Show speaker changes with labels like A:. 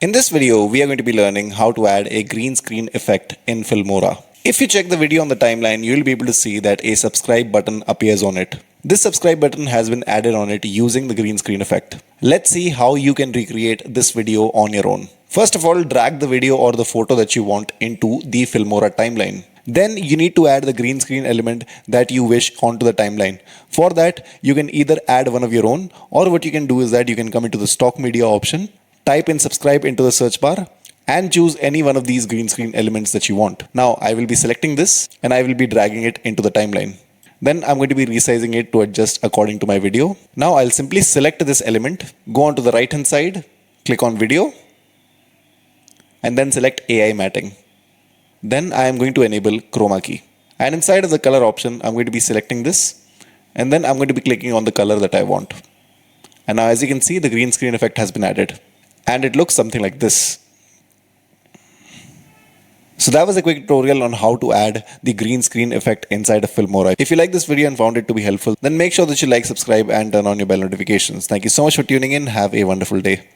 A: In this video, we are going to be learning how to add a green screen effect in Filmora. If you check the video on the timeline, you will be able to see that a subscribe button appears on it. This subscribe button has been added on it using the green screen effect. Let's see how you can recreate this video on your own. First of all, drag the video or the photo that you want into the Filmora timeline. Then you need to add the green screen element that you wish onto the timeline. For that, you can either add one of your own, or what you can do is that you can come into the stock media option, type in subscribe into the search bar, and choose any one of these green screen elements that you want. Now I will be selecting this and I will be dragging it into the timeline. Then I'm going to be resizing it to adjust according to my video. Now I'll simply select this element, go on to the right hand side, click on video, and then select AI matting. Then I am going to enable chroma key. And inside of the color option, I'm going to be selecting this, and then I'm going to be clicking on the color that I want. And now as you can see, the green screen effect has been added. And it looks something like this. So that was a quick tutorial on how to add the green screen effect inside of Filmora. If you like this video and found it to be helpful, then make sure that you like, subscribe, and turn on your bell notifications. Thank you so much for tuning in. Have a wonderful day.